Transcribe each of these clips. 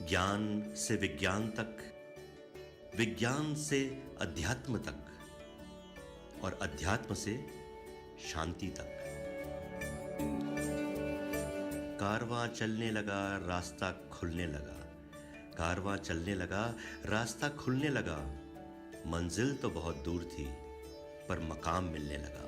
ज्ञान से विज्ञान तक, विज्ञान से अध्यात्म तक और अध्यात्म से शांति तक। कारवां चलने लगा, रास्ता खुलने लगा। कारवां चलने लगा, रास्ता खुलने लगा। मंजिल तो बहुत दूर थी, पर मकाम मिलने लगा।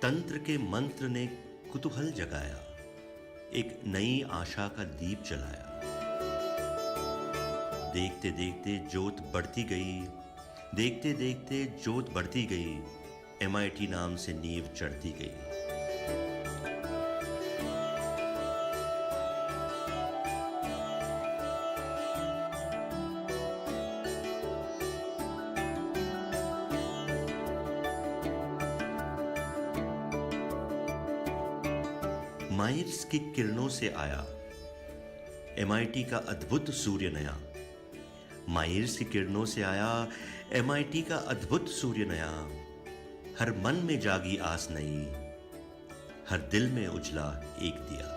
तंत्र के मंत्र ने कुतूहल जगाया, एक नई आशा का दीप जलाया। देखते देखते ज्योत बढ़ती गई, देखते देखते ज्योत बढ़ती गई। MIT नाम से नींव चढ़ती गई। माइर्स की किरणों से आया MIT का अद्भुत सूर्य नया। माइर्स की किरणों से आया MIT का अद्भुत सूर्य नया। हर मन में जागी आस नई, हर दिल में उजला एक दिया।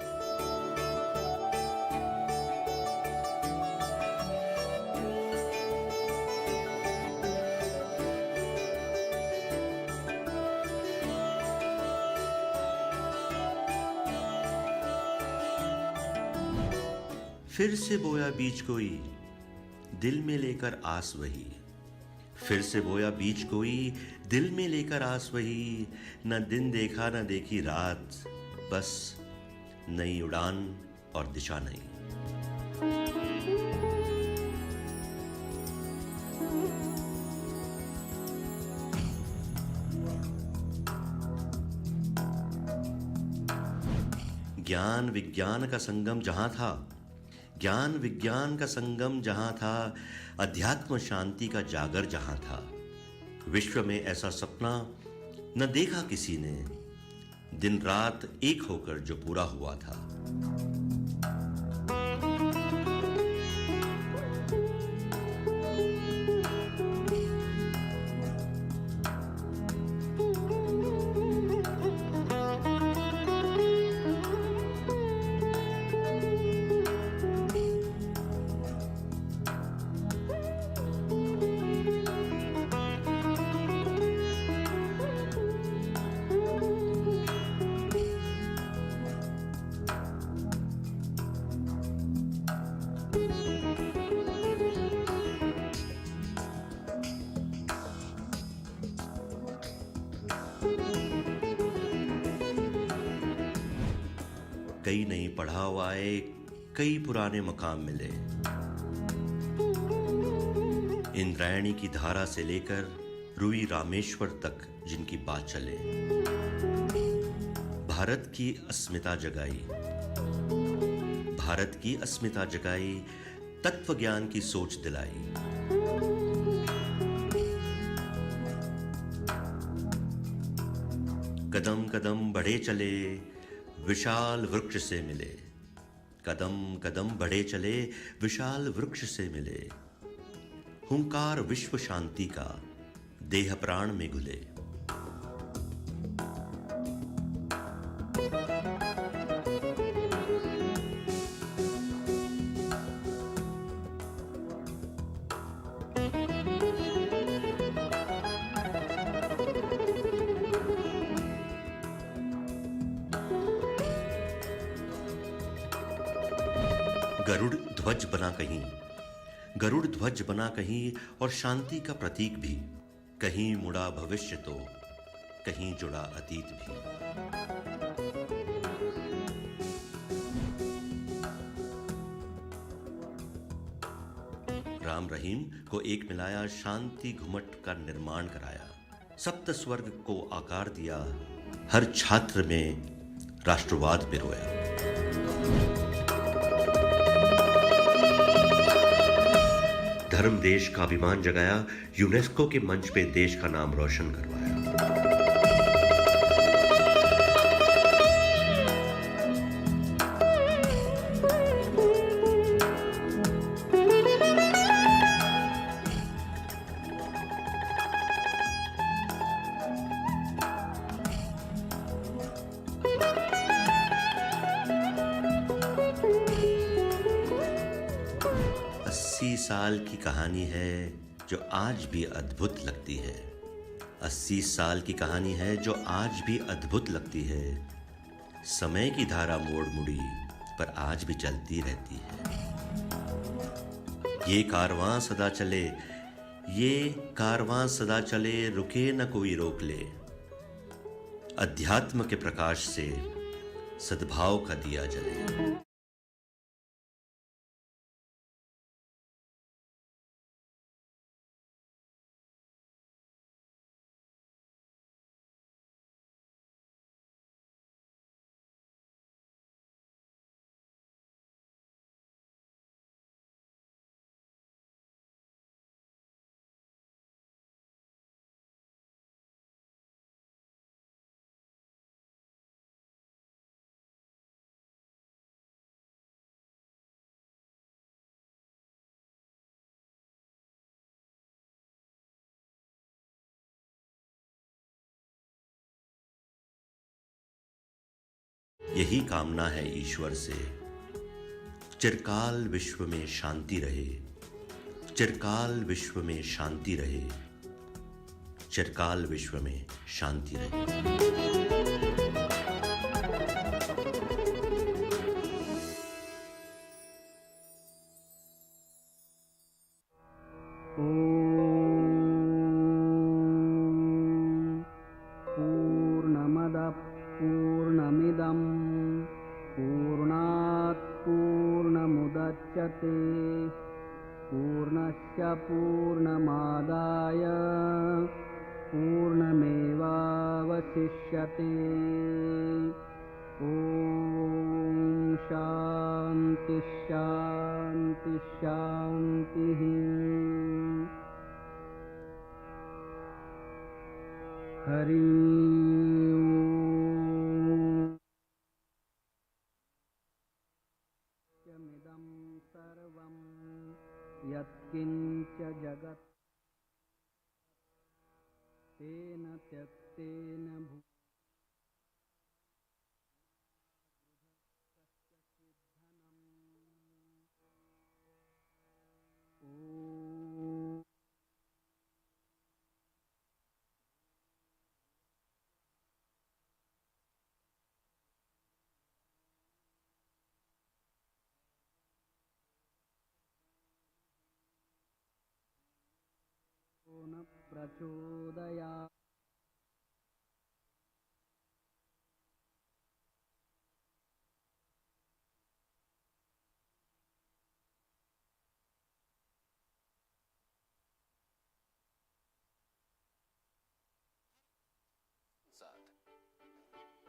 फिर से बोया बीज कोई, दिल में लेकर आस वही। फिर से बोया बीज कोई, दिल में लेकर आस वही। न दिन देखा न देखी रात, बस नई उड़ान और दिशा नई। ज्ञान विज्ञान का संगम जहां था, ज्ञान विज्ञान का संगम जहां था, अध्यात्म शांति का जागर जहां था। विश्व में ऐसा सपना न देखा किसी ने, दिन रात एक होकर जो पूरा हुआ था। कई नई पढ़ाव आए, कई पुराने मकाम मिले। इंद्रायणी की धारा से लेकर रुई रामेश्वर तक जिनकी बात चले। भारत की अस्मिता जगाई, भारत की अस्मिता जगाई, तत्व ज्ञान की सोच दिलाई। कदम कदम बढ़े चले, विशाल वृक्ष से मिले। कदम कदम बढ़े चले, विशाल वृक्ष से मिले। हुंकार विश्व शांति का देह प्राण में घुले। गरुड़ ध्वज बना कहीं, गरुड़ ध्वज बना कहीं, और शांति का प्रतीक भी। कहीं मुड़ा भविष्य तो कहीं जुड़ा अतीत भी। राम रहीम को एक मिलाया, शांति घुमट का निर्माण कराया। सप्त स्वर्ग को आकार दिया, हर छात्र में राष्ट्रवाद पिरोया। धर्म देश का अभिमान जगाया, यूनेस्को के मंच पे देश का नाम रोशन करवाया। 80 साल की कहानी है जो आज भी अद्भुत लगती है। 80 साल की कहानी है जो आज भी अद्भुत लगती है। समय की धारा मोड़ मुड़ी पर आज भी चलती रहती है। ये कारवां सदा चले, ये कारवां सदा चले, रुके न कोई रोक ले। अध्यात्म के प्रकाश से सद्भाव का दिया जले। यही कामना है ईश्वर से, चिरकाल विश्व में शांति रहे, चिरकाल विश्व में शांति रहे, चिरकाल विश्व में शांति रहे। पूर्णमिदं पूर्णात् पूर्णमुदच्यते पूर्णस्य पूर्णमादाय पूर्णमेवावशिष्यते। ॐ शान्ति शान्ति शान्तिः। हरि ओम्। सर्वं यत्किञ्च जगत् तेन त्यक्तेन न प्रचोदयात्।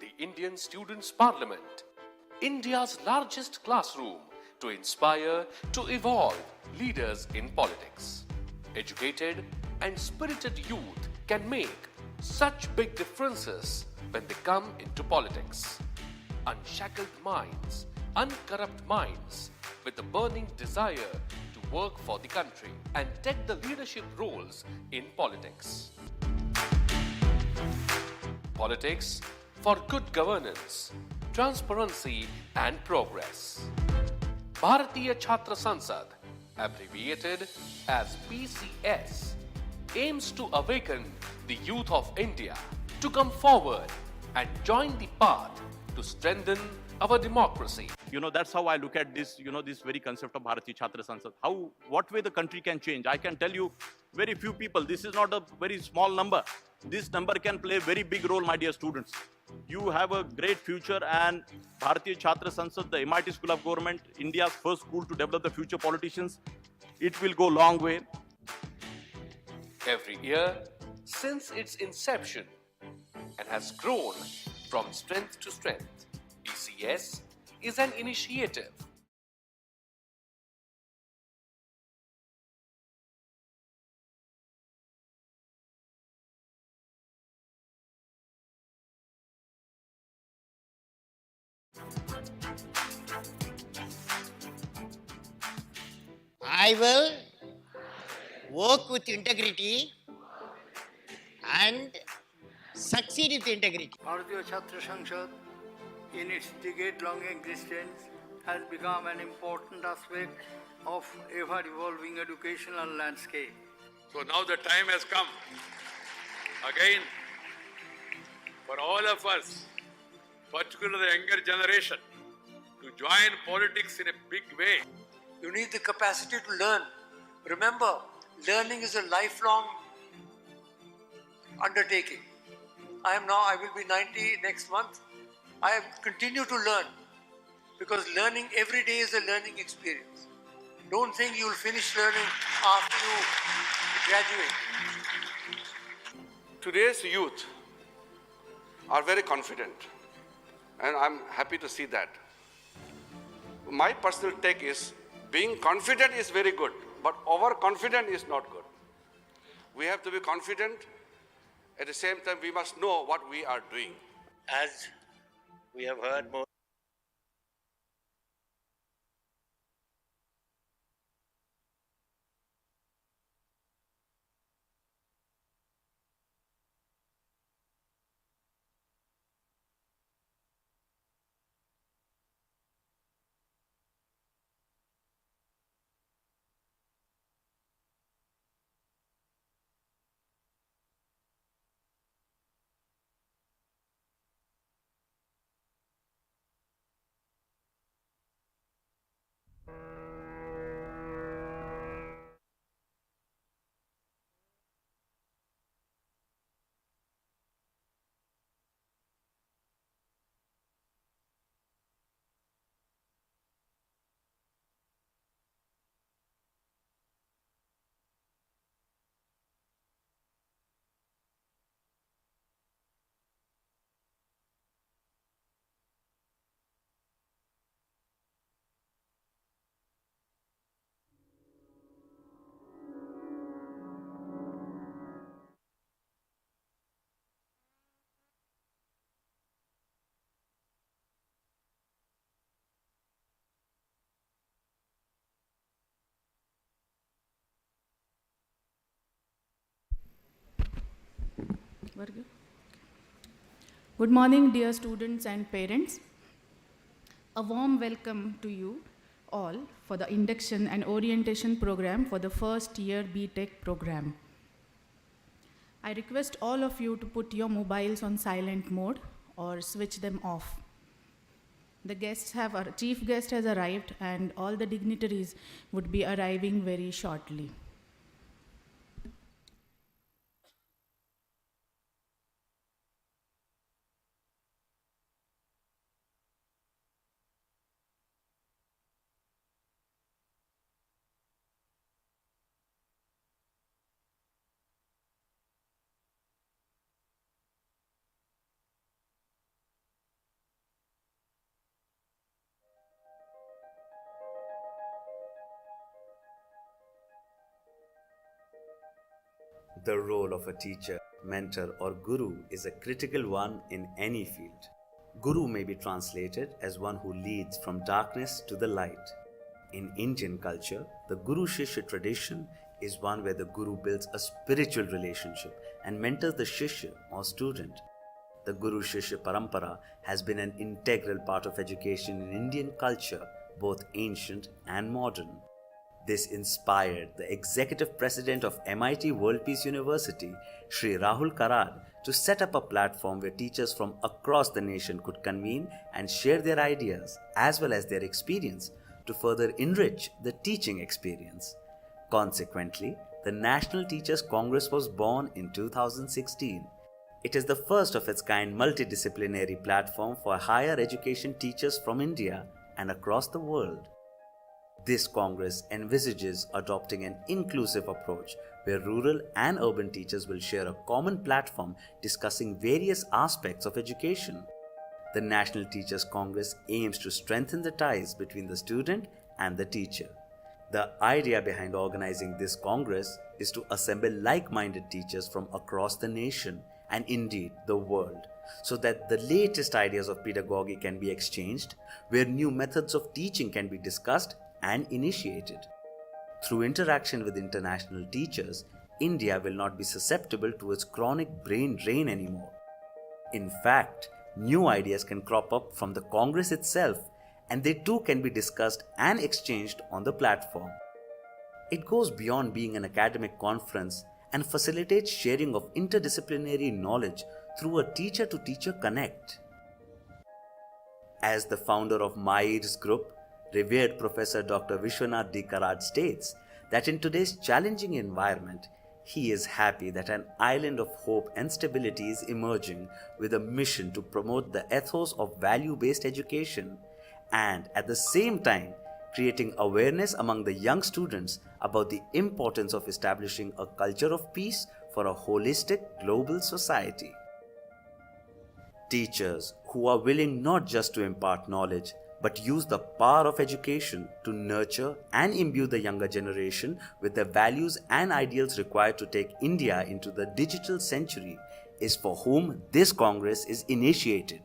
The Indian Students' Parliament, India's largest classroom to inspire, to evolve leaders in politics. Educated and spirited youth can make such big differences when they come into politics. Unshackled minds, uncorrupt minds, with the burning desire to work for the country and take the leadership roles in politics. Politics for good governance, transparency and progress. Bharatiya Chhatra Sansad, abbreviated as BCS, aims to awaken the youth of India to come forward and join the path to strengthen our democracy. That's how I look at this, this very concept of Bharatiya Chhatra Sansad. What way the country can change. I can tell you, very few people, this is not a very small number. This number can play a very big role, my dear students. You have a great future, and Bharatiya Chhatra Sansad, the MIT School of Government, India's first school to develop the future politicians, it will go a long way. Every year, since its inception, and has grown from strength to strength, BCS is an initiative I will work with integrity and succeed with integrity. Bharatiya Chhatra Sanghad, in its decade-long existence, has become an important aspect of ever-evolving educational landscape. So now the time has come again for all of us, particularly the younger generation, to join politics in a big way. You need the capacity to learn. Remember, learning is a lifelong undertaking. I will be 90 next month. I have continued to learn because learning every day is a learning experience. Don't think you'll finish learning after you graduate. Today's youth are very confident, and I'm happy to see that. My personal take is being confident is very good, but overconfident is not good. We have to be confident. At the same time, we must know what we are doing. As we have heard more. Good morning, dear students and parents. A warm welcome to you all for the induction and orientation program for the first year B.Tech program. I request all of you to put your mobiles on silent mode or switch them off. Our chief guest has arrived and all the dignitaries would be arriving very shortly. The role of a teacher, mentor, or guru is a critical one in any field. Guru may be translated as one who leads from darkness to the light. In Indian culture, the Guru Shishya tradition is one where the Guru builds a spiritual relationship and mentors the Shishya or student. The Guru Shishya Parampara has been an integral part of education in Indian culture, both ancient and modern. This inspired the executive president of MIT World Peace University, Sri Rahul Karad, to set up a platform where teachers from across the nation could convene and share their ideas as well as their experience to further enrich the teaching experience. Consequently, the National Teachers Congress was born in 2016. It is the first of its kind multidisciplinary platform for higher education teachers from India and across the world. This Congress envisages adopting an inclusive approach where rural and urban teachers will share a common platform discussing various aspects of education. The National Teachers Congress aims to strengthen the ties between the student and the teacher. The idea behind organizing this Congress is to assemble like-minded teachers from across the nation and indeed the world, so that the latest ideas of pedagogy can be exchanged, where new methods of teaching can be discussed and initiated. Through interaction with international teachers, India will not be susceptible to its chronic brain drain anymore. In fact, new ideas can crop up from the Congress itself, and they too can be discussed and exchanged on the platform. It goes beyond being an academic conference and facilitates sharing of interdisciplinary knowledge through a teacher-to-teacher connect. As the founder of MAIRS Group, revered Professor Dr. Vishwashanti Karad states that in today's challenging environment, he is happy that an island of hope and stability is emerging with a mission to promote the ethos of value-based education and at the same time creating awareness among the young students about the importance of establishing a culture of peace for a holistic global society. Teachers who are willing not just to impart knowledge but use the power of education to nurture and imbue the younger generation with the values and ideals required to take India into the digital century is for whom this Congress is initiated.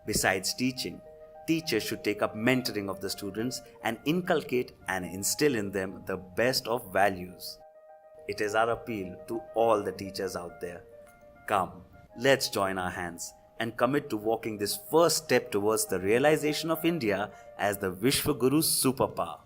Besides teaching, teachers should take up mentoring of the students and inculcate and instill in them the best of values. It is our appeal to all the teachers out there. Come, let's join our hands and commit to walking this first step towards the realization of India as the Vishwaguru superpower.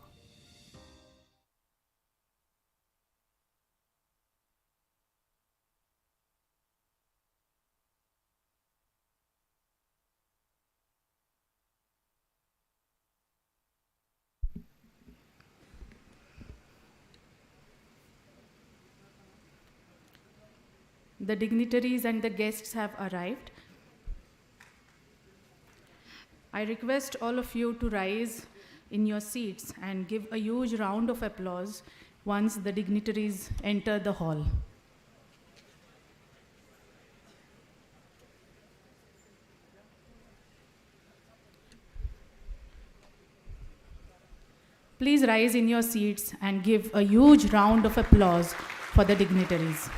The dignitaries and the guests have arrived. I request all of you to rise in your seats and give a huge round of applause once the dignitaries enter the hall. Please rise in your seats and give a huge round of applause for the dignitaries.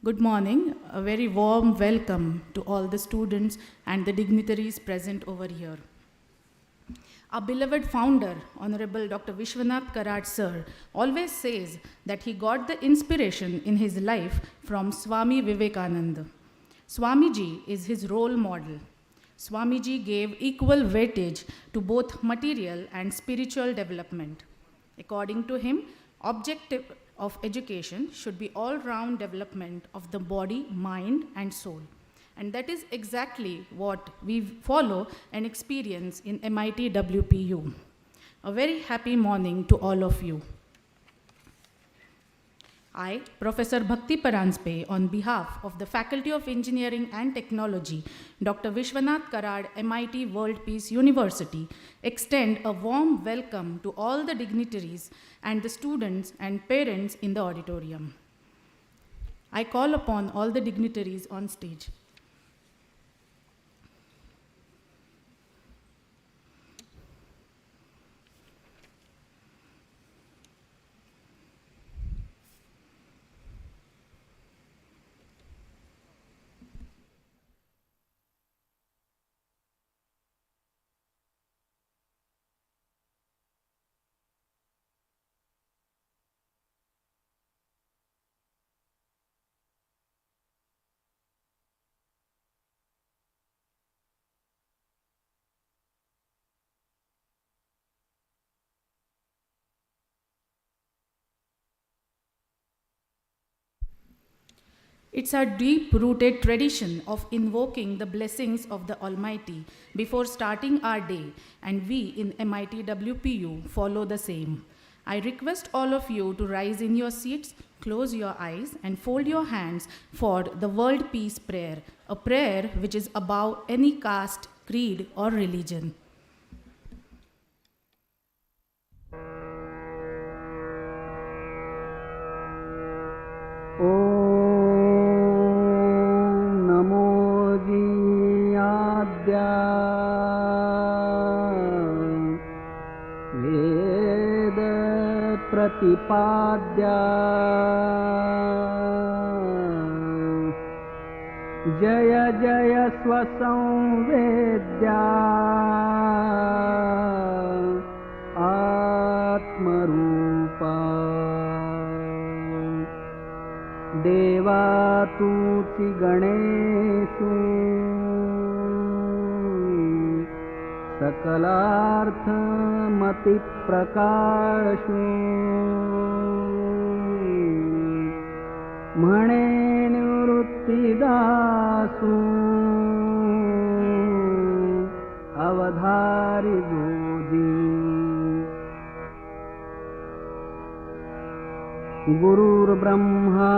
Good morning. A very warm welcome to all the students and the dignitaries present over here. Our beloved founder, Honorable Dr. Vishwanath Karad Sir, always says that he got the inspiration in his life from Swami Vivekananda. Swamiji is his role model. Swamiji gave equal weightage to both material and spiritual development. According to him, objective of education should be all-round development of the body, mind, and soul. And that is exactly what we follow and experience in MIT WPU. A very happy morning to all of you. I, Professor Bhakti Parenntsfor, on behalf of the Faculty of Engineering and Technology, Dr. Vishwanath Karad, MIT World Peace University, extend a warm welcome to all the dignitaries and the students and parents in the auditorium. I call upon all the dignitaries on stage. It's our deep-rooted tradition of invoking the blessings of the Almighty before starting our day, and we in MIT WPU follow the same. I request all of you to rise in your seats, close your eyes, and fold your hands for the World Peace Prayer, a prayer which is above any caste, creed, or religion. प्रतिपाद्या जय जय स्वसंवेद्या आत्मरूपा देवा तूचि गणेषु सकलार्थमतिप्रकाशु म्हणे निवृत्तिदासु अवधारि बोधि गुरुर्ब्रह्मा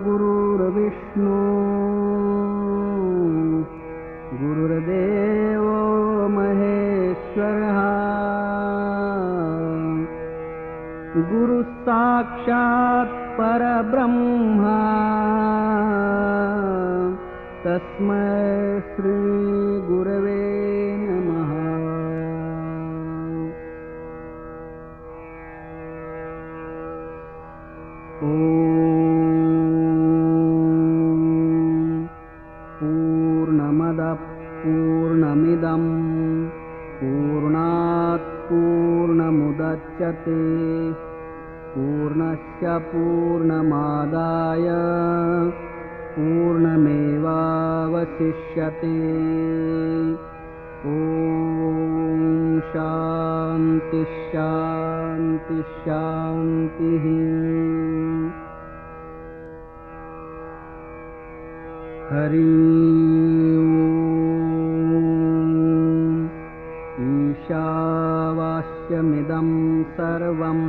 गुरुर्विष्णु गुरुर्देवो महेश्वरः गुरुः साक्षात् परब्रह्मा तस्मै श्री गुरवे नमः। पूर्णमदः पूर्णमिदं पूर्णात् पूर्णमुदच्यते पूर्णस्य पूर्णमादाय पूर्णमेवावशिष्यते। ॐ शान्ति शान्ति शान्तिः। हरि ओम्। ईशावास्यमिदं सर्वं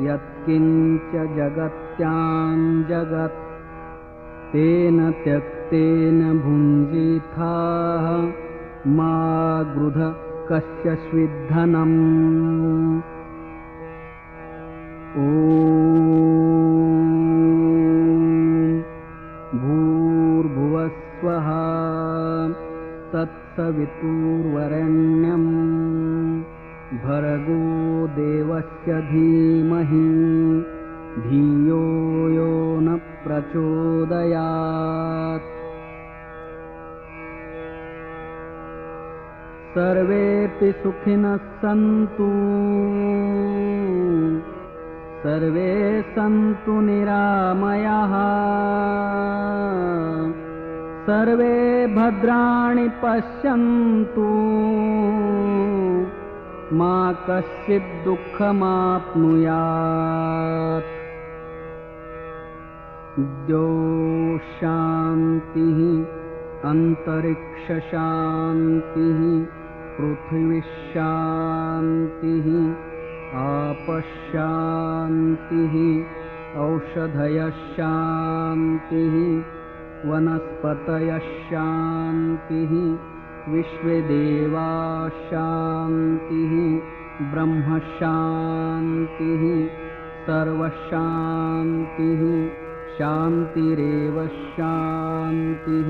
यत्किञ्च जगत्यां जगत् तेन त्यक्तेन भुञ्जीथाः मा गृध कस्य स्विद्धनम्। ॐ भूर्भुवस्वः तत्सवितुर्वरेण्यं भर्गो देवस्य धीमहि धियो यो न प्रचोदयात्। सर्वेऽपि सुखिनः सन्तु सर्वे सन्तु निरामयाः सर्वे भद्राणि पश्यन्तु मा कश्चित् दुःखमाप्नुयात्। शान्तिः अन्तरिक्षशान्तिः पृथिवीशान्तिः आपशान्तिः औषधयशान्तिः वनस्पतयशान्तिः विश्वेदेवाशान्तिः ब्रह्मशान्तिः सर्वशान्तिः शान्तिरेव शान्तिः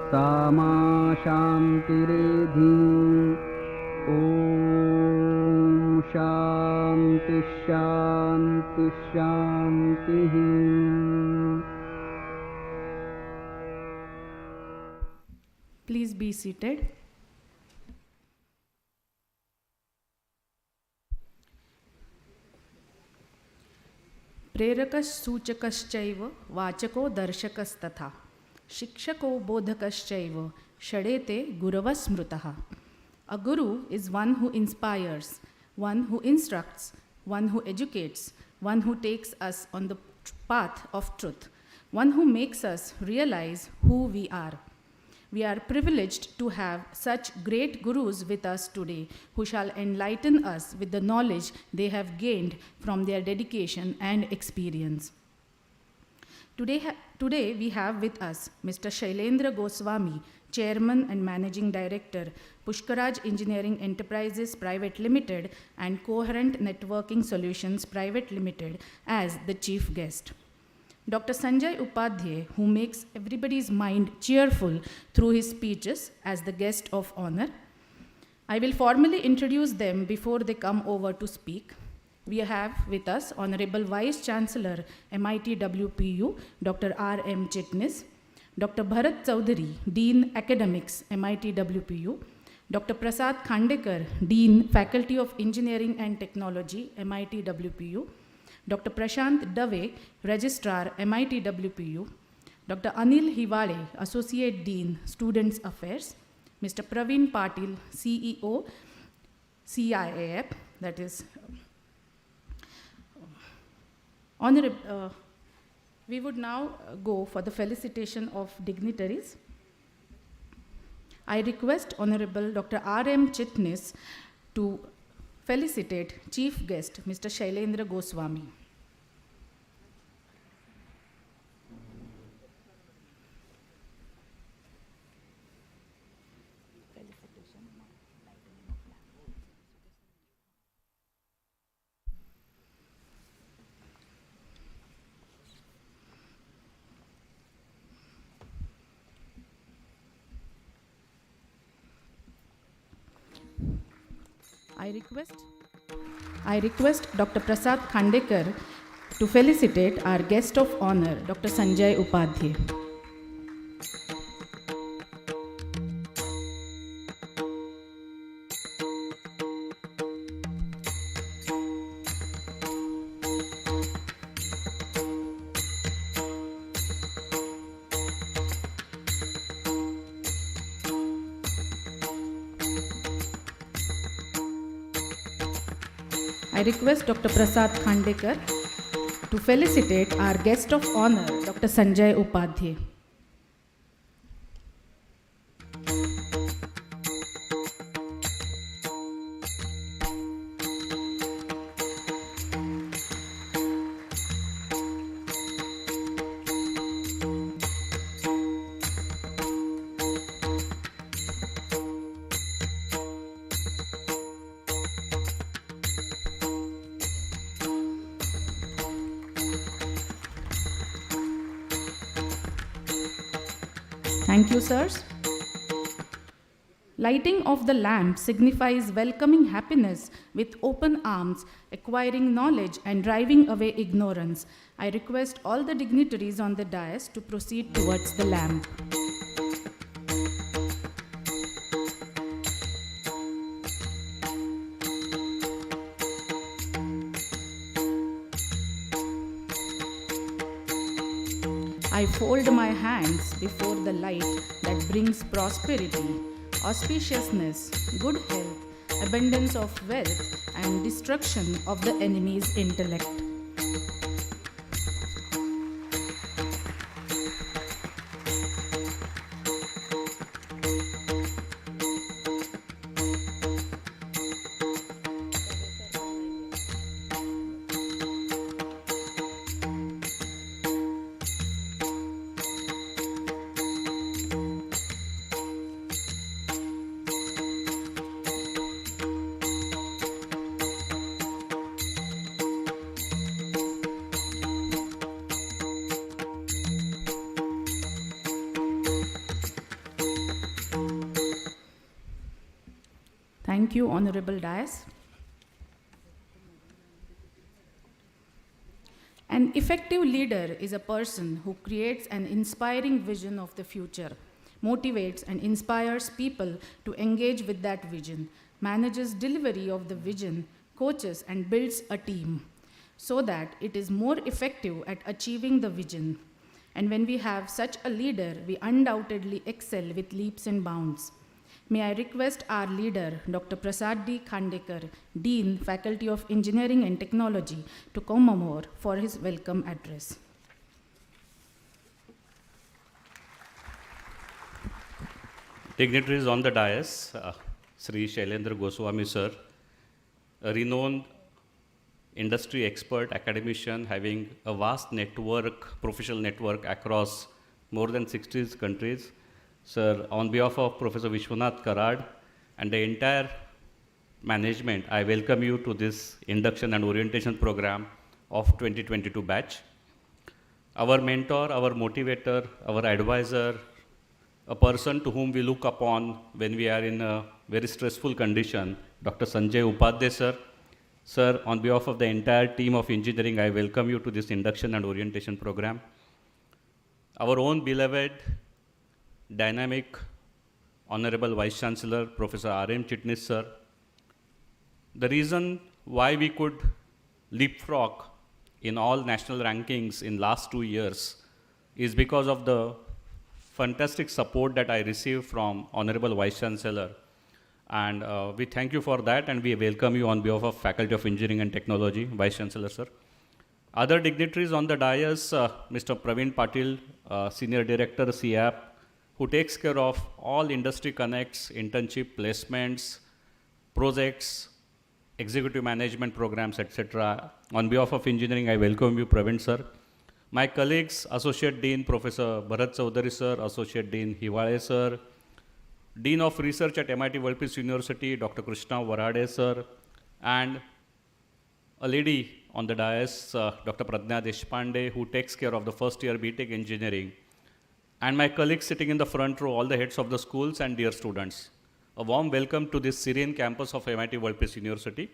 सामा शान्तिरेधि। ॐ शान्ति शान्ति शान्तिः। Please be seated. प्रेरकसूचकश्चैव वाचको दर्शकस्तथा शिक्षको बोधकश्चैव षडेते गुरवः स्मृतः. A guru is one who inspires, one who instructs, one who educates, one who takes us on the path of truth, one who makes us realize who we are. We are privileged to have such great gurus with us today who shall enlighten us with the knowledge they have gained from their dedication and experience. Today we have with us Mr. Shailendra Goswami, Chairman and Managing Director, Pushkaraj Engineering Enterprises Private Limited and Coherent Networking Solutions Private Limited as the chief guest. Dr. Sanjay Upadhyay, who makes everybody's mind cheerful through his speeches, as the guest of honor. I will formally introduce them before they come over to speak. we have with us Honorable Vice Chancellor, MIT WPU, Dr. R.M. Chitnis, Dr. Bharat Chaudhary, Dean Academics, MIT WPU, Dr. Prasad Khandekar, Dean, Faculty of Engineering and Technology, MIT WPU, Dr. Prashant Dave, Registrar, MIT WPU, Dr. Anil Hiwale, Associate Dean, Students Affairs, Mr. Praveen Patil, CEO, CIAF, that is, Honorable, we would now go for the felicitation of dignitaries. I request Honorable Dr. R.M. Chitnis to felicitate Chief Guest, Mr. Shailendra Goswami. I request Dr. Prasad Khandekar to felicitate our guest of honor, Dr. Sanjay Upadhyay. I request Dr. Prasad Khandekar to felicitate our guest of honor, Dr. Sanjay Upadhyay. Thank you, sirs. Lighting of the lamp signifies welcoming happiness with open arms, acquiring knowledge and driving away ignorance. I request all the dignitaries on the dais to proceed towards the lamp. I fold my hands before the light that brings prosperity, auspiciousness, good health, abundance of wealth, and destruction of the enemy's intellect. Thank you, Honorable Dais. An effective leader is a person who creates an inspiring vision of the future, motivates and inspires people to engage with that vision, manages delivery of the vision, coaches and builds a team so that it is more effective at achieving the vision. And when we have such a leader, we undoubtedly excel with leaps and bounds. May I request our leader, Dr. Prasad D. Khandekar, Dean, Faculty of Engineering and Technology, to come more for his welcome address. Dignitaries on the dais, Sri Shailendra Goswami sir, a renowned industry expert, academician, having a vast network, professional network across more than 60 countries. Sir, on behalf of Professor Vishwanath Karad and the entire management, I welcome you to this induction and orientation program of 2022 batch. Our mentor, our motivator, our advisor, a person to whom we look upon when we are in a very stressful condition, Dr. Sanjay Upadhyay sir, Sir, on behalf of the entire team of engineering, I welcome you to this induction and orientation program. Our own beloved, dynamic, Honorable Vice Chancellor, Professor R.M. Chitnis, sir. The reason why we could leapfrog in all national rankings in last 2 years is because of the fantastic support that I received from Honorable Vice Chancellor. And we thank you for that, and we welcome you on behalf of Faculty of Engineering and Technology, Vice Chancellor, sir. Other dignitaries on the dais, Mr. Praveen Patil, Senior Director, CAP, who takes care of all industry connects, internship placements, projects, executive management programs, etc. On behalf of engineering, I welcome you, Praveen, sir. My colleagues, Associate Dean, Professor Bharat Chaudhary, sir, Associate Dean Hiwale, sir, Dean of Research at MIT World Peace University, Dr. Krishna Varade, sir, and a lady on the dais, Dr. Pradnya Deshpande, who takes care of the first year BTech Engineering, and my colleagues sitting in the front row, all the heads of the schools and dear students. A warm welcome to this serene campus of MIT World Peace University.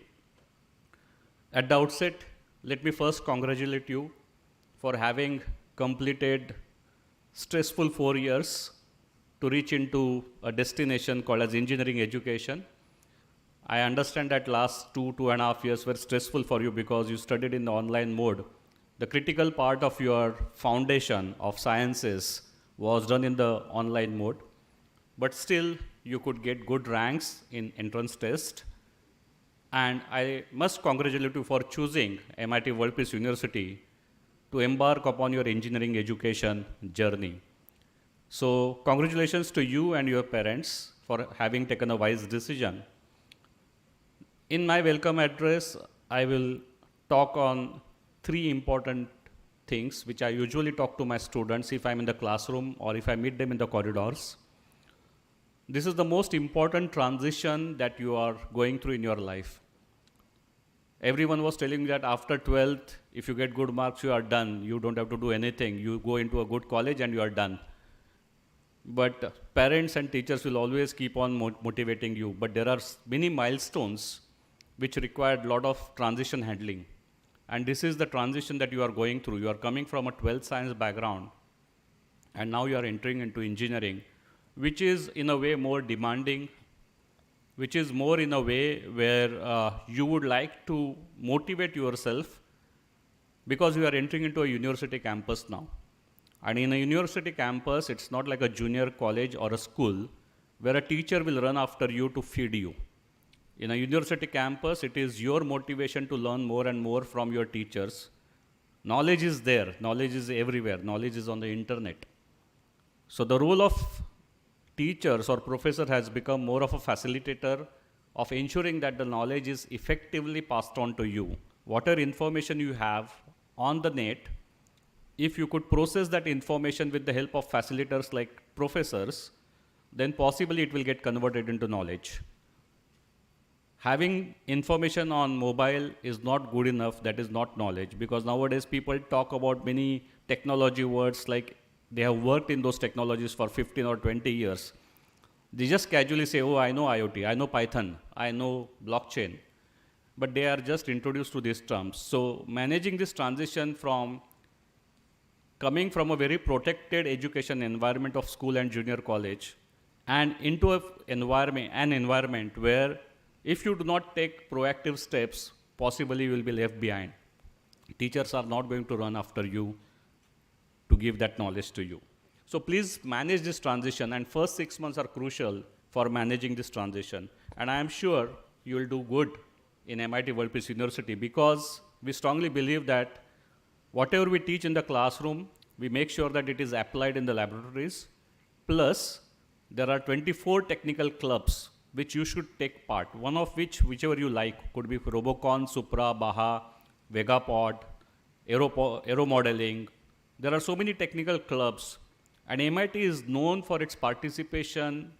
At the outset, let me first congratulate you for having completed stressful 4 years to reach into a destination called as engineering education. I understand that last 2.5 years were stressful for you because you studied in the online mode. The critical part of your foundation of sciences was done in the online mode, but still you could get good ranks in entrance test. And I must congratulate you for choosing MIT World Peace University to embark upon your engineering education journey. So congratulations to you and your parents for having taken a wise decision. In my welcome address, I will talk on 3 important things which I usually talk to my students if I'm in the classroom or if I meet them in the corridors. This is the most important transition that you are going through in your life. Everyone was telling me that after 12th, if you get good marks, you are done. You don't have to do anything. You go into a good college and you are done. But parents and teachers will always keep on motivating you. But there are many milestones which require a lot of transition handling. And this is the transition that you are going through. You are coming from a 12th science background, and now you are entering into engineering, which is in a way more demanding, which is more in a way where you would like to motivate yourself because you are entering into a university campus now. And in a university campus, it's not like a junior college or a school where a teacher will run after you to feed you. In a university campus, it is your motivation to learn more and more from your teachers. Knowledge is there. Knowledge is everywhere. Knowledge is on the internet. So the role of teachers or professor has become more of a facilitator of ensuring that the knowledge is effectively passed on to you. Whatever information you have on the net, if you could process that information with the help of facilitators like professors, then possibly it will get converted into knowledge. Having information on mobile is not good enough, that is not knowledge, because nowadays people talk about many technology words like they have worked in those technologies for 15 or 20 years. They just casually say, oh, I know IoT, I know Python, I know blockchain. But they are just introduced to these terms. So managing this transition from coming from a very protected education environment of school and junior college and into an environment where if you do not take proactive steps, possibly you will be left behind. Teachers are not going to run after you to give that knowledge to you. So please manage this transition, and first 6 months are crucial for managing this transition. And I am sure you will do good in MIT World Peace University because we strongly believe that whatever we teach in the classroom, we make sure that it is applied in the laboratories. Plus, there are 24 technical clubs which you should take part, one of whichever you like, could be Robocon, Supra, Baha, Vegapod, Aero Modeling. There are so many technical clubs, and MIT is known for its participation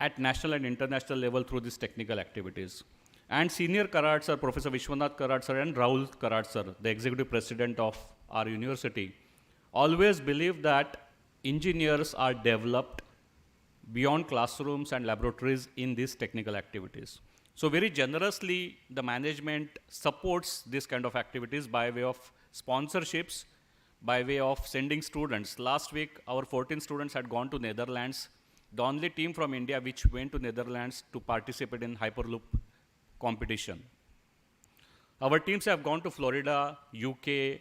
at national and international level through these technical activities. And senior Karad sir, Professor Vishwanath Karad sir and Rahul Karad sir, the executive president of our university, always believe that engineers are developed beyond classrooms and laboratories in these technical activities. So very generously, the management supports this kind of activities by way of sponsorships, by way of sending students. Last week, our 14 students had gone to Netherlands, the only team from India which went to Netherlands to participate in Hyperloop competition. Our teams have gone to Florida, UK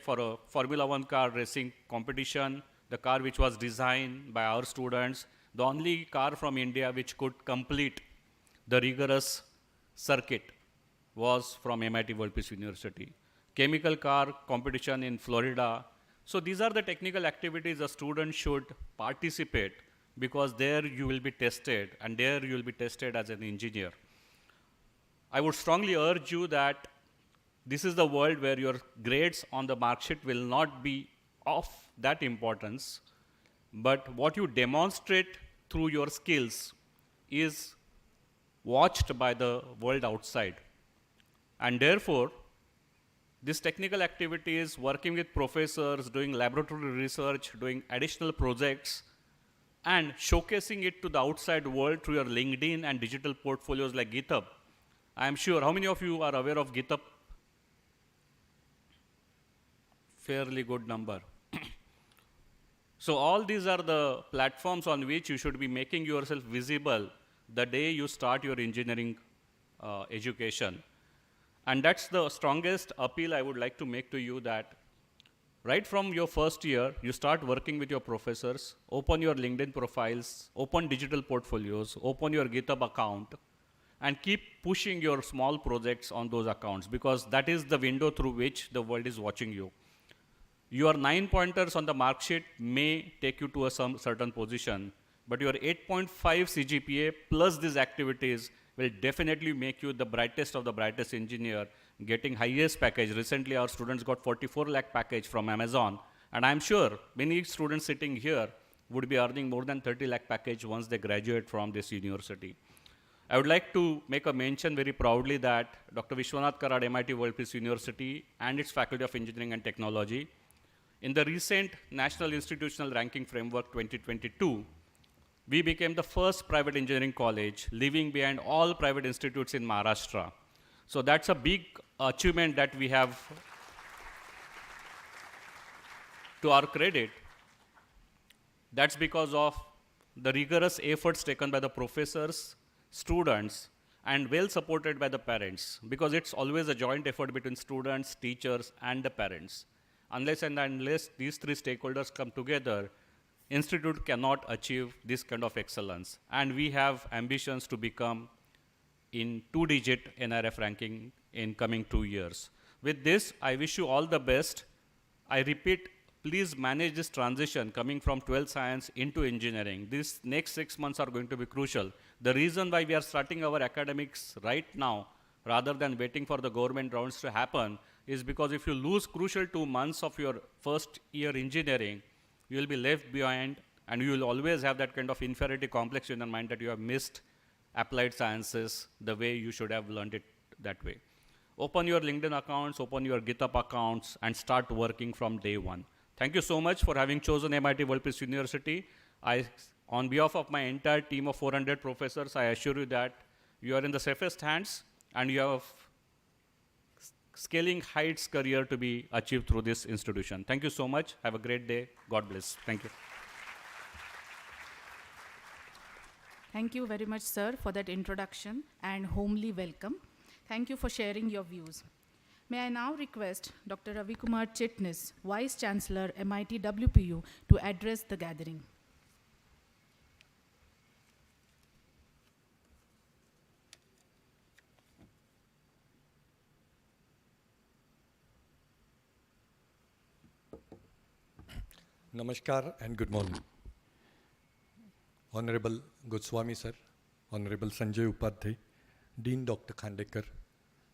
for a Formula One car racing competition, the car which was designed by our students, the only car from India which could complete the rigorous circuit was from MIT World Peace University. Chemical car competition in Florida. So these are the technical activities a student should participate, because there you will be tested, and there you will be tested as an engineer. I would strongly urge you that this is the world where your grades on the mark sheet will not be of that importance, but what you demonstrate through your skills is watched by the world outside. And therefore, this technical activities, working with professors, doing laboratory research, doing additional projects, and showcasing it to the outside world through your LinkedIn and digital portfolios like GitHub. I am sure, how many of you are aware of GitHub? Fairly good number. So all these are the platforms on which you should be making yourself visible the day you start your engineering education. And that's the strongest appeal I would like to make to you, that right from your first year, you start working with your professors, open your LinkedIn profiles, open digital portfolios, open your GitHub account, and keep pushing your small projects on those accounts, because that is the window through which the world is watching you. Your 9 pointers on the mark sheet may take you to a certain position, but your 8.5 CGPA plus these activities will definitely make you the brightest of the brightest engineer, getting highest package. Recently, our students got 44 lakh package from Amazon, and I'm sure many students sitting here would be earning more than 30 lakh package once they graduate from this university. I would like to make a mention very proudly that Dr. Vishwanath Karad, MIT World Peace University, and its Faculty of Engineering and Technology, in the recent National Institutional Ranking Framework 2022, we became the first private engineering college, leaving behind all private institutes in Maharashtra. So that's a big achievement that we have to our credit. That's because of the rigorous efforts taken by the professors, students, and well supported by the parents, because it's always a joint effort between students, teachers, and the parents. Unless these three stakeholders come together, institute cannot achieve this kind of excellence. And we have ambitions to become in 2-digit NRF ranking in coming 2 years. With this, I wish you all the best. I repeat, please manage this transition coming from 12th science into engineering. These next 6 months are going to be crucial. The reason why we are starting our academics right now, rather than waiting for the government rounds to happen, is because if you lose crucial 2 months of your first year engineering, you will be left behind, and you will always have that kind of inferiority complex in your mind that you have missed applied sciences the way you should have learned it that way. Open your LinkedIn accounts, open your GitHub accounts, and start working from day one. Thank you so much for having chosen MIT World Peace University. On behalf of my entire team of 400 professors, I assure you that you are in the safest hands, and you have scaling heights career to be achieved through this institution. Thank you so much. Have a great day. God bless. Thank you. Thank you very much, sir, for that introduction and homely welcome. Thank you for sharing your views. May I now request Dr. Ravi Kumar Chitnis, Vice Chancellor, MIT WPU, to address the gathering. Namaskar and good morning. Honorable Goswami sir, Honorable Sanjay Upadhyay, Dean Dr. Khandekar,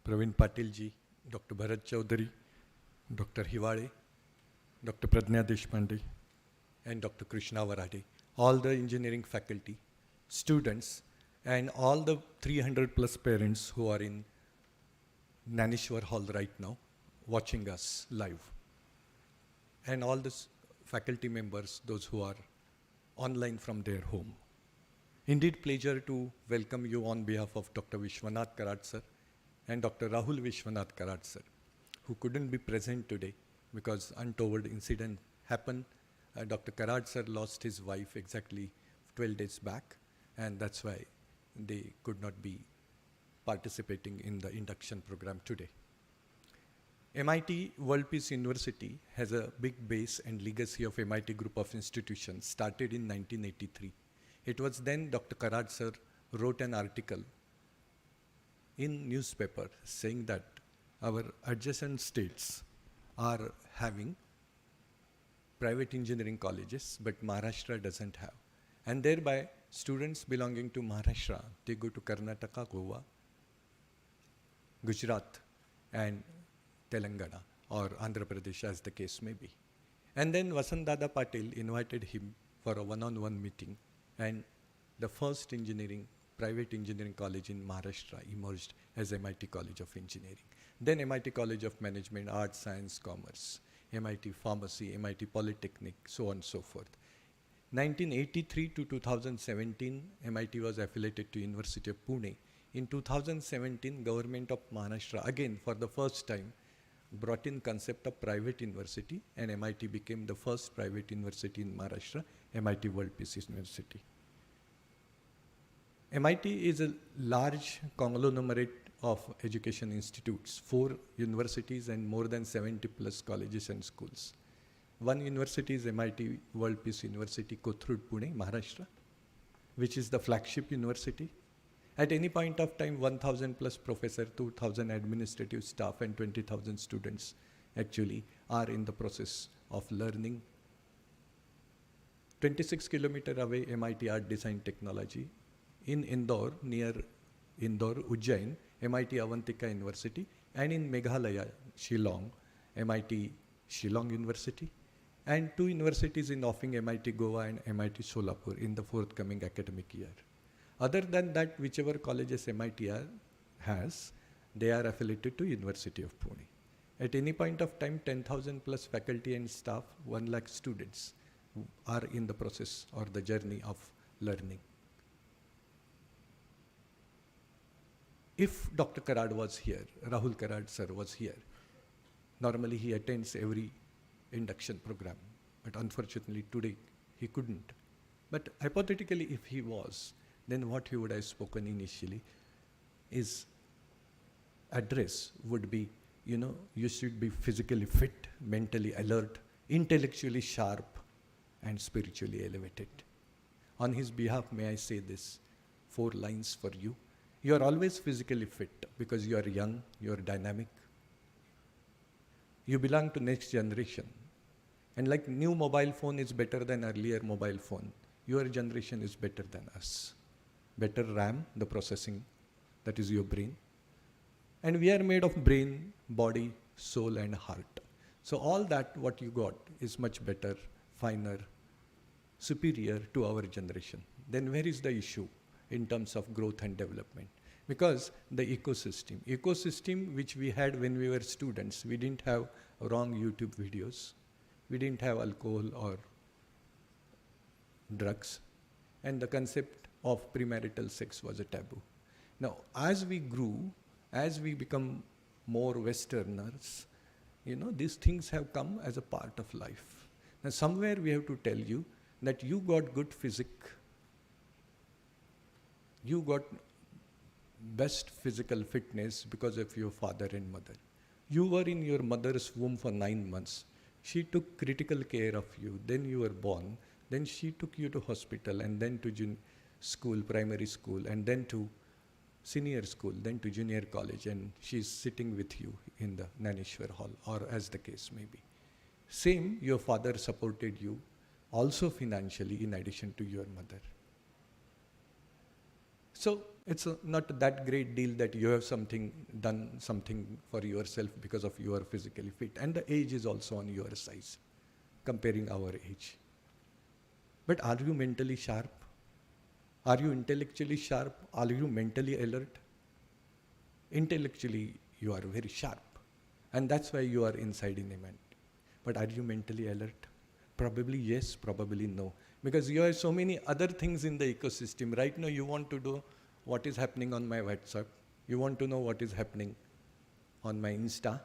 Praveen Patil ji, Dr. Bharat Chaudhary, Dr. Hiwale, Dr. Pradnya Deshpande, and Dr. Krishna Varade, all the engineering faculty, students, and all the 300 plus parents who are in Nanishwar Hall right now watching us live, and all the faculty members, those who are online from their home. Indeed, pleasure to welcome you on behalf of Dr. Vishwanath Karad sir and Dr. Rahul Vishwanath Karad sir, who couldn't be present today because untoward incident happened. Dr. Karad sir lost his wife exactly 12 days back, and that's why they could not be participating in the induction program today. MIT World Peace University has a big base and legacy of MIT group of institutions started in 1983. It was then Dr. Karad sir wrote an article in newspaper saying that our adjacent states are having private engineering colleges, but Maharashtra doesn't have. And thereby, students belonging to Maharashtra, they go to Karnataka, Goa, Gujarat, and Telangana, or Andhra Pradesh, as the case may be. And then Vasant-dada Patil invited him for a one-on-one meeting, and the first private engineering college in Maharashtra emerged as MIT College of Engineering. Then MIT College of Management, Arts, Science, Commerce, MIT Pharmacy, MIT Polytechnic, so on and so forth. 1983 to 2017, MIT was affiliated to University of Pune. In 2017, Government of Maharashtra, again for the first time, brought in concept of private university, and MIT became the first private university in Maharashtra, MIT World Peace University. MIT is a large conglomerate of education institutes, 4 universities and more than 70 plus colleges and schools. One university is MIT World Peace University, Kothurud, Pune, Maharashtra, which is the flagship university. At any point of time, 1,000 plus professors, 2,000 administrative staff, and 20,000 students actually are in the process of learning. 26 kilometers away, MIT Art Design Technology. In Indore, near Indore, Ujjain, MIT Avantika University, and in Meghalaya, Shillong, MIT Shillong University, and 2 universities in offing, MIT Goa and MIT Solapur, in the forthcoming academic year. Other than that, whichever colleges MIT has, they are affiliated to University of Pune. At any point of time, 10,000 plus faculty and staff, 1 lakh students are in the process or the journey of learning. If Dr. Karad was here, Rahul Karad sir was here, normally he attends every induction program, but unfortunately today he couldn't. But hypothetically, if he was, then what he would have spoken initially is address would be, you should be physically fit, mentally alert, intellectually sharp, and spiritually elevated. On his behalf, may I say this 4 lines for you. You are always physically fit because you are young, you are dynamic. You belong to next generation. And like new mobile phone is better than earlier mobile phone, your generation is better than us. Better RAM, the processing, that is your brain. And we are made of brain, body, soul, and heart. So all that what you got is much better, finer, superior to our generation. Then where is the issue in terms of growth and development? Because the ecosystem which we had when we were students, we didn't have wrong YouTube videos, we didn't have alcohol or drugs, and the concept of premarital sex was a taboo. Now, as we grew, as we become more Westerners, these things have come as a part of life. Now, somewhere we have to tell you that you got good physique, you got best physical fitness because of your father and mother. You were in your mother's womb for 9 months. She took critical care of you. Then you were born. Then she took you to hospital, and then to school, primary school, and then to senior school, then to junior college, and she's sitting with you in the Naneshwar Hall, or as the case may be. Same, your father supported you also financially in addition to your mother. So it's not that great deal that you have done something for yourself because of you are physically fit. And the age is also on your size, comparing our age. But are you mentally sharp? Are you intellectually sharp? Are you mentally alert? Intellectually, you are very sharp. And that's why you are inside in a man. But are you mentally alert? Probably yes, probably no. Because you have so many other things in the ecosystem. Right now you want to know what is happening on my WhatsApp. You want to know what is happening on my Insta,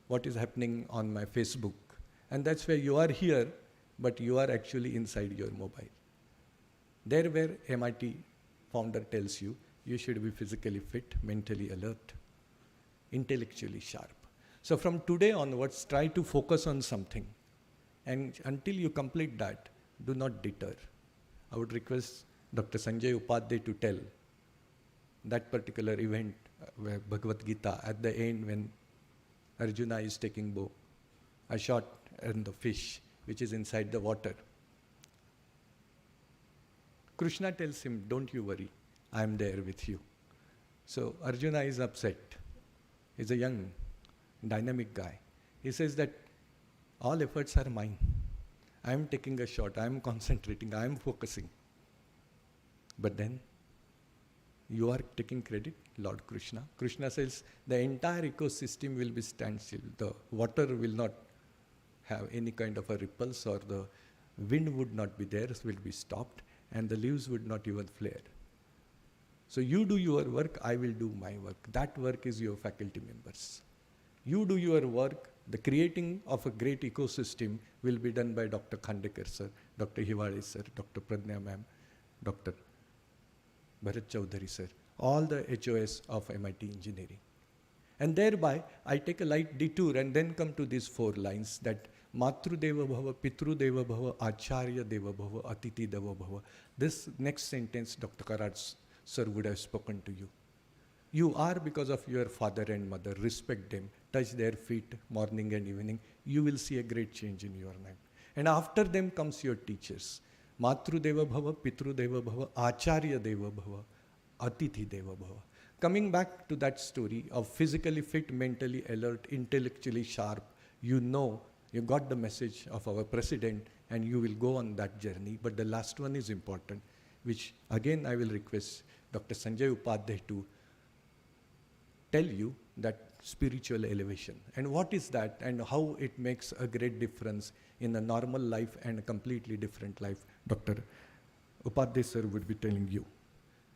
what is happening on my Facebook. And that's where you are here, but you are actually inside your mobile. There where MIT founder tells you, you should be physically fit, mentally alert, intellectually sharp. So from today onwards, try to focus on something. And until you complete that, do not deter. I would request Dr. Sanjay Upadhyay to tell that particular event where Bhagavad Gita, at the end when Arjuna is taking bow, a shot at the fish which is inside the water. Krishna tells him, don't you worry, I am there with you. So Arjuna is upset. He's a young, dynamic guy. He says that all efforts are mine. I am taking a shot, I am concentrating, I am focusing. But then, you are taking credit, Lord Krishna. Krishna says, the entire ecosystem will be standstill. The water will not have any kind of a ripples, or the wind would not be there, will be stopped, and the leaves would not even flare. So you do your work, I will do my work. That work is your faculty members. You do your work, the creating of a great ecosystem will be done by Dr. Khandekar sir, Dr. Hiwale sir, Dr. Pradnya ma'am, Dr. Bharat Chaudhary sir, all the HOS of MIT Engineering. And thereby, I take a light detour and then come to these 4 lines that Matru Deva Bhava, Pitru Deva Bhava, Acharya Deva Bhava, Atiti Deva Bhava. This next sentence Dr. Karaj sir would have spoken to you. You are because of your father and mother. Respect them. Touch their feet morning and evening. You will see a great change in your life. And after them comes your teachers. Matru Deva Bhava, Pitru Deva Bhava, Acharya Deva Bhava, Atiti Deva Bhava. Coming back to that story of physically fit, mentally alert, intellectually sharp, you know, you got the message of our president and you will go on that journey. But the last one is important, which again I will request Dr. Sanjay Upadhyay to tell you, that spiritual elevation. And what is that and how it makes a great difference in a normal life and a completely different life, Dr. Upadhyay sir would be telling you.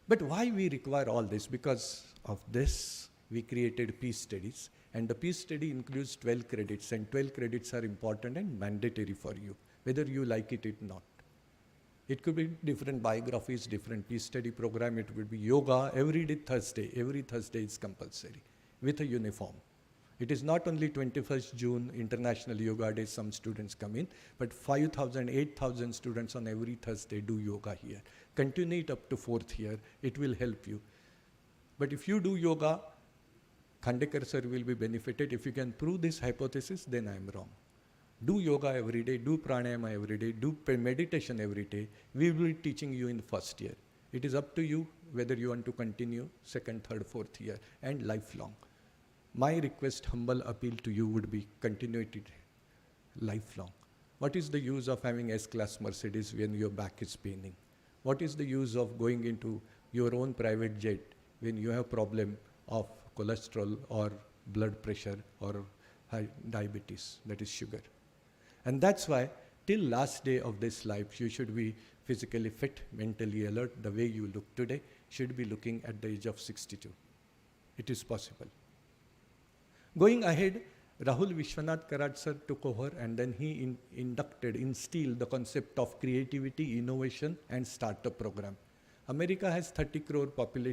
But why we require all this? Because of this, we created peace studies. And the peace study includes 12 credits. And 12 credits are important and mandatory for you, whether you like it or not. It could be different biographies, different peace study program. It would be yoga every Thursday. Every Thursday is compulsory with a uniform. It is not only 21st June, International Yoga Day, some students come in, but 5,000, 8,000 students on every Thursday do yoga here. Continue it up to 4th year. It will help you. But if you do yoga, Khandekar sir will be benefited. If you can prove this hypothesis, then I am wrong. Do yoga every day, do pranayama every day, do meditation every day. We will be teaching you in 1st year. It is up to you whether you want to continue 2nd, 3rd, 4th year and lifelong. My request, humble appeal to you would be continue it lifelong. What is the use of having S-Class Mercedes when your back is paining? What is the use of going into your own private jet when you have problem of cholesterol or blood pressure or high diabetes, that is sugar? And that's why till last day of this life, you should be physically fit, mentally alert. The way you look today should be looking at the age of 62. It is possible. Going ahead, Rahul Vishwanath Karaj sir took over and then he instilled the concept of creativity, innovation and startup program. America has 30 crore population.